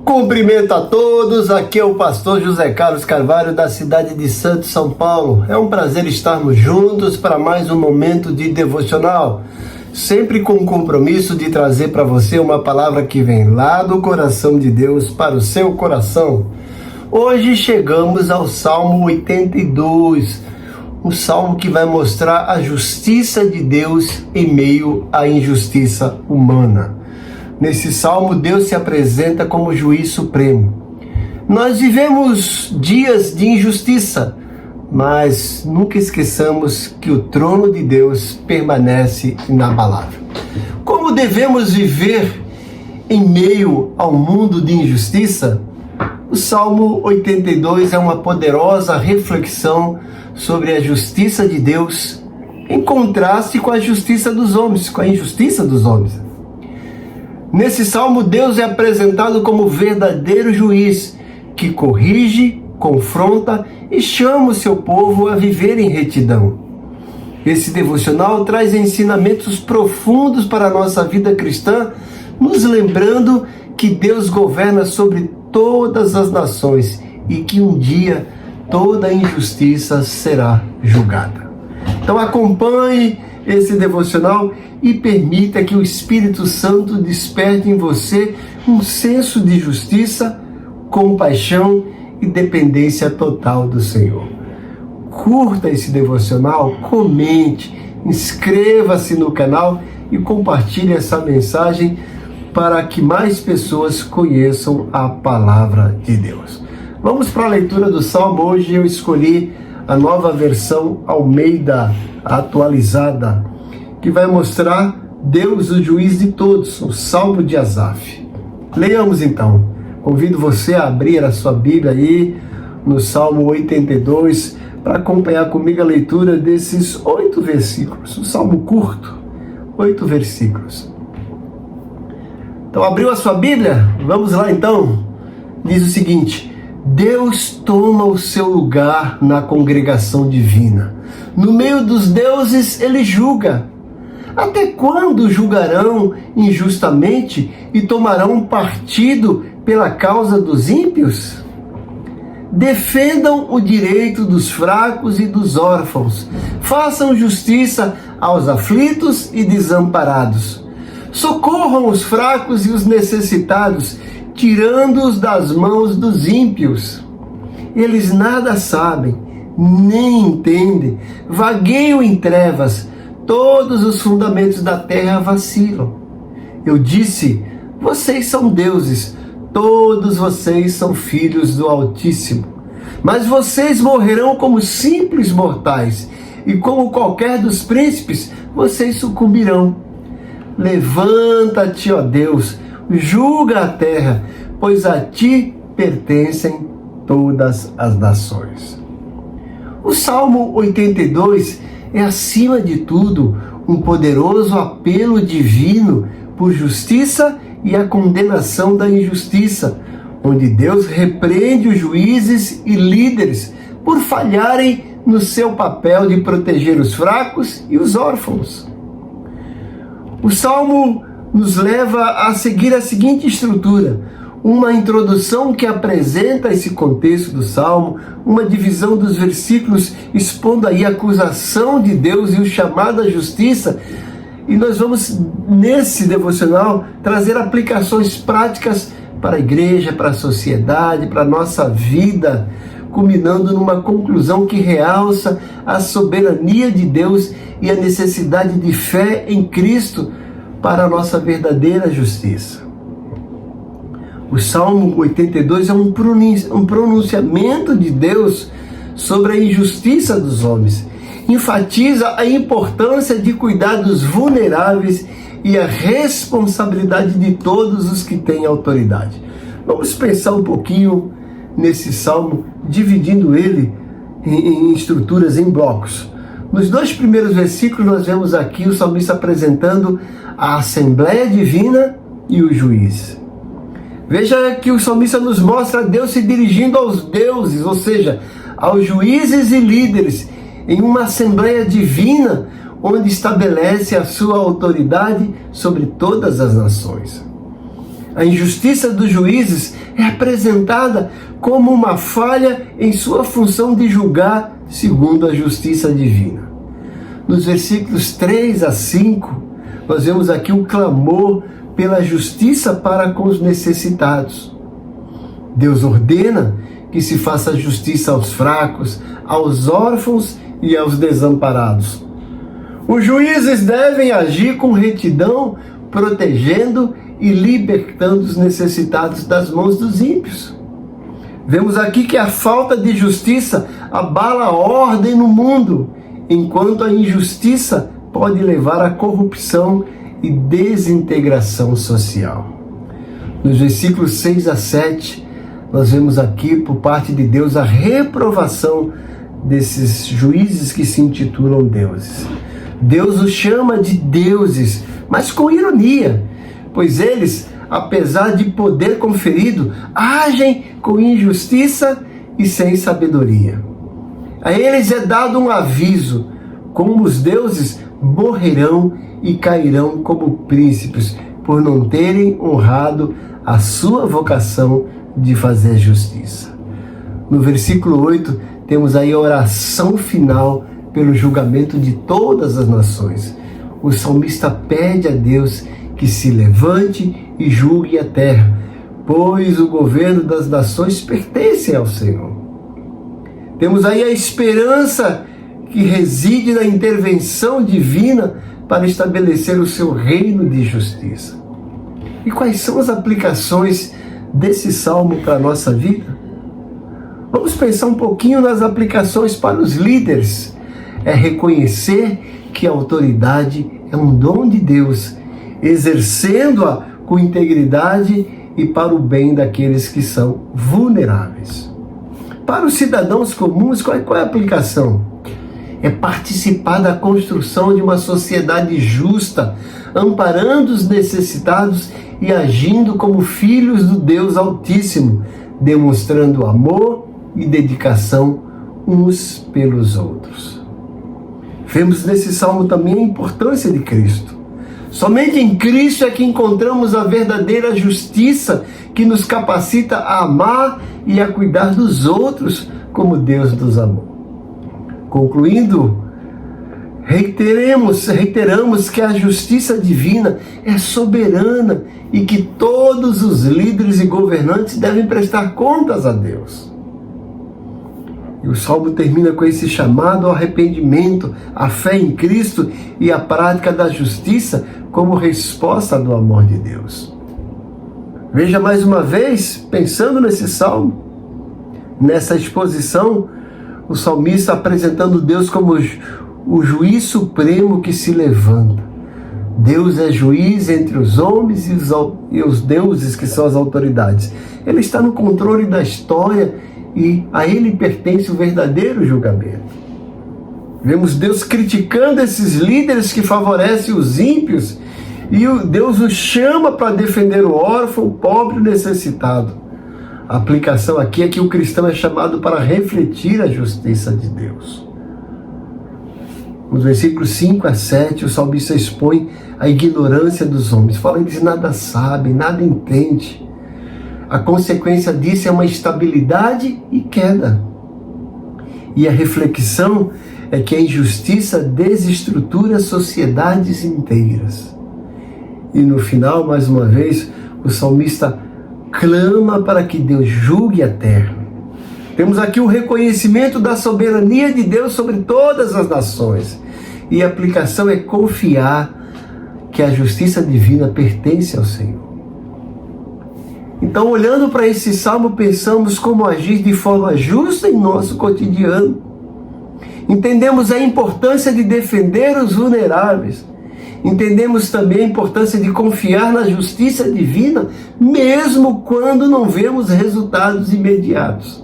Cumprimento a todos, aqui é o pastor José Carlos Carvalho da cidade de Santos, São Paulo. É um prazer estarmos juntos para mais um momento de devocional, sempre com o compromisso de trazer para você uma palavra que vem lá do coração de Deus para o seu coração. Hoje chegamos ao Salmo 82, um salmo que vai mostrar a justiça de Deus em meio à injustiça humana. Nesse salmo, Deus se apresenta como juiz supremo. Nós vivemos dias de injustiça, mas nunca esqueçamos que o trono de Deus permanece inabalável. Como devemos viver em meio ao mundo de injustiça? O Salmo 82 é uma poderosa reflexão sobre a justiça de Deus em contraste com a justiça dos homens, com a injustiça dos homens. Nesse salmo, Deus é apresentado como verdadeiro juiz que corrige, confronta e chama o seu povo a viver em retidão. Esse devocional traz ensinamentos profundos para a nossa vida cristã, nos lembrando que Deus governa sobre todas as nações e que um dia toda injustiça será julgada. Então acompanhe esse devocional e permita que o Espírito Santo desperte em você um senso de justiça, compaixão e dependência total do Senhor. Curta esse devocional, comente, inscreva-se no canal e compartilhe essa mensagem para que mais pessoas conheçam a palavra de Deus. Vamos para a leitura do Salmo. Hoje eu escolhi a nova versão Almeida atualizada, que vai mostrar Deus, o juiz de todos, o Salmo de Asaf. Leiamos então. Convido você a abrir a sua Bíblia aí no Salmo 82 para acompanhar comigo a leitura desses 8 versículos. Um salmo curto, 8 versículos. Então, abriu a sua Bíblia? Vamos lá então. Diz o seguinte: Deus toma o seu lugar na congregação divina. No meio dos deuses, ele julga. Até quando julgarão injustamente e tomarão partido pela causa dos ímpios? Defendam o direito dos fracos e dos órfãos. Façam justiça aos aflitos e desamparados. Socorram os fracos e os necessitados, tirando-os das mãos dos ímpios. Eles nada sabem, nem entendem, vagueiam em trevas, todos os fundamentos da terra vacilam. Eu disse: vocês são deuses, todos vocês são filhos do Altíssimo. Mas vocês morrerão como simples mortais, e como qualquer dos príncipes, vocês sucumbirão. Levanta-te, ó Deus, julga a terra, pois a ti pertencem todas as nações. O Salmo 82 é, acima de tudo, um poderoso apelo divino por justiça e a condenação da injustiça, onde Deus repreende os juízes e líderes por falharem no seu papel de proteger os fracos e os órfãos. O Salmo nos leva a seguir a seguinte estrutura: uma introdução que apresenta esse contexto do Salmo, uma divisão dos versículos expondo aí a acusação de Deus e o chamado à justiça. E nós vamos, nesse devocional, trazer aplicações práticas para a igreja, para a sociedade, para a nossa vida, culminando numa conclusão que realça a soberania de Deus e a necessidade de fé em Cristo para a nossa verdadeira justiça. O Salmo 82 é um pronunciamento de Deus sobre a injustiça dos homens. Enfatiza a importância de cuidar dos vulneráveis e a responsabilidade de todos os que têm autoridade. Vamos pensar um pouquinho nesse salmo, dividindo ele em estruturas, em blocos. Nos 2 primeiros versículos, nós vemos aqui o salmista apresentando a Assembleia Divina e o juiz. Veja que o salmista nos mostra Deus se dirigindo aos deuses, ou seja, aos juízes e líderes, em uma Assembleia Divina, onde estabelece a sua autoridade sobre todas as nações. A injustiça dos juízes é apresentada como uma falha em sua função de julgar segundo a justiça divina. Nos versículos 3 a 5, nós vemos aqui o clamor pela justiça para com os necessitados. Deus ordena que se faça justiça aos fracos, aos órfãos e aos desamparados. Os juízes devem agir com retidão, protegendo e libertando os necessitados das mãos dos ímpios. Vemos aqui que a falta de justiça abala a ordem no mundo, enquanto a injustiça pode levar à corrupção e desintegração social. Nos versículos 6 a 7, nós vemos aqui, por parte de Deus, a reprovação desses juízes que se intitulam deuses. Deus os chama de deuses, mas com ironia, pois eles, apesar de poder conferido, agem com injustiça e sem sabedoria. A eles é dado um aviso: como os deuses morrerão e cairão como príncipes, por não terem honrado a sua vocação de fazer justiça. No versículo 8, temos aí a oração final pelo julgamento de todas as nações. O salmista pede a Deus que se levante e julgue a terra, pois o governo das nações pertence ao Senhor. Temos aí a esperança que reside na intervenção divina para estabelecer o seu reino de justiça. E quais são as aplicações desse salmo para a nossa vida? Vamos pensar um pouquinho nas aplicações para os líderes. É reconhecer que a autoridade é um dom de Deus, exercendo-a com integridade e para o bem daqueles que são vulneráveis. Para os cidadãos comuns, qual é a aplicação? É participar da construção de uma sociedade justa, amparando os necessitados e agindo como filhos do Deus Altíssimo, demonstrando amor e dedicação uns pelos outros. Vemos nesse salmo também a importância de Cristo. Somente em Cristo é que encontramos a verdadeira justiça que nos capacita a amar e a cuidar dos outros como Deus nos amou. Concluindo, reiteramos que a justiça divina é soberana e que todos os líderes e governantes devem prestar contas a Deus. E o salmo termina com esse chamado ao arrependimento, à fé em Cristo e à prática da justiça como resposta do amor de Deus. Veja mais uma vez, pensando nesse salmo, nessa exposição, o salmista apresentando Deus como o juiz supremo que se levanta. Deus é juiz entre os homens e os deuses que são as autoridades. Ele está no controle da história e a ele pertence o verdadeiro julgamento. Vemos Deus criticando esses líderes que favorecem os ímpios e Deus os chama para defender o órfão, o pobre e o necessitado. A aplicação aqui é que o cristão é chamado para refletir a justiça de Deus. Nos versículos 5 a 7, o salmista expõe a ignorância dos homens. Fala que eles nada sabem, nada entendem. A consequência disso é uma instabilidade e queda. E a reflexão é que a injustiça desestrutura sociedades inteiras. E no final, mais uma vez, o salmista clama para que Deus julgue a terra. Temos aqui o reconhecimento da soberania de Deus sobre todas as nações. E a aplicação é confiar que a justiça divina pertence ao Senhor. Então, olhando para esse salmo, pensamos como agir de forma justa em nosso cotidiano. Entendemos a importância de defender os vulneráveis. Entendemos também a importância de confiar na justiça divina, mesmo quando não vemos resultados imediatos.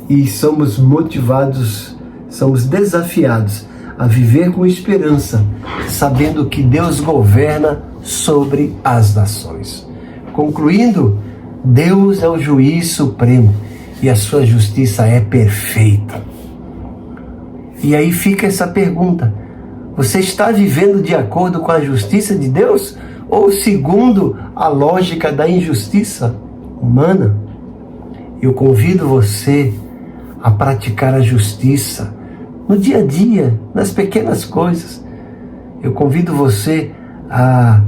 E somos motivados, somos desafiados a viver com esperança, sabendo que Deus governa sobre as nações. Concluindo, Deus é o juiz supremo e a sua justiça é perfeita. E aí fica essa pergunta: você está vivendo de acordo com a justiça de Deus ou segundo a lógica da injustiça humana. Eu convido você a praticar a justiça no dia a dia, nas pequenas coisas. Eu convido você a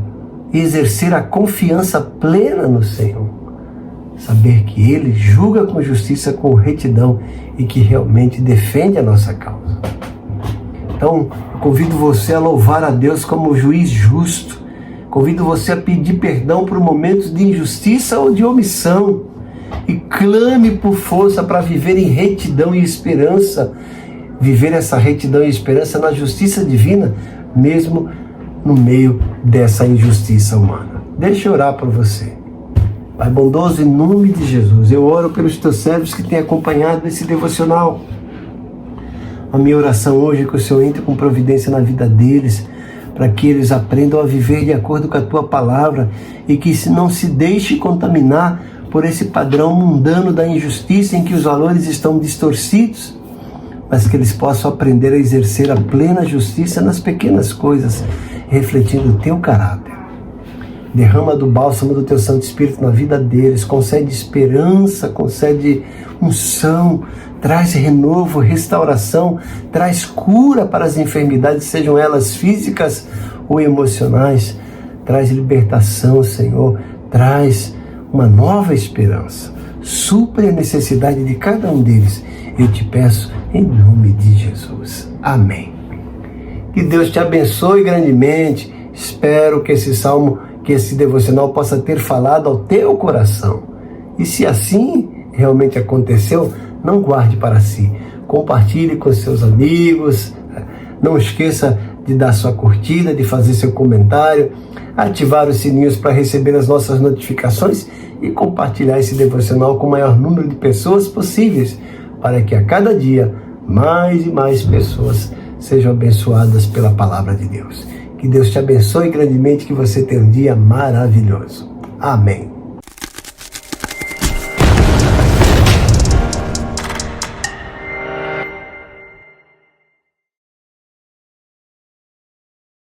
exercer a confiança plena no Senhor. Saber que Ele julga com justiça, com retidão e que realmente defende a nossa causa. Então, eu convido você a louvar a Deus como juiz justo. Convido você a pedir perdão por momentos de injustiça ou de omissão. E clame por força para viver em retidão e esperança. Viver essa retidão e esperança na justiça divina, mesmo no meio dessa injustiça humana. Deixa eu orar por você. Pai bondoso, em nome de Jesus, eu oro pelos teus servos que têm acompanhado esse devocional. A minha oração hoje é que o Senhor entre com providência na vida deles, para que eles aprendam a viver de acordo com a tua palavra e que não se deixe contaminar por esse padrão mundano da injustiça em que os valores estão distorcidos, mas que eles possam aprender a exercer a plena justiça nas pequenas coisas, refletindo o teu caráter. Derrama do bálsamo do teu Santo Espírito na vida deles, concede esperança, concede unção, traz renovo, restauração, traz cura para as enfermidades, sejam elas físicas ou emocionais, traz libertação, Senhor, traz uma nova esperança, supre a necessidade de cada um deles, eu te peço em nome de Jesus. Amém. Que Deus te abençoe grandemente. Espero que esse salmo, que esse devocional possa ter falado ao teu coração. E se assim realmente aconteceu, não guarde para si. Compartilhe com seus amigos. Não esqueça de dar sua curtida, de fazer seu comentário, ativar os sininhos para receber as nossas notificações e compartilhar esse devocional com o maior número de pessoas possíveis, para que a cada dia mais e mais pessoas sejam abençoadas pela palavra de Deus. Que Deus te abençoe grandemente, que você tenha um dia maravilhoso. Amém.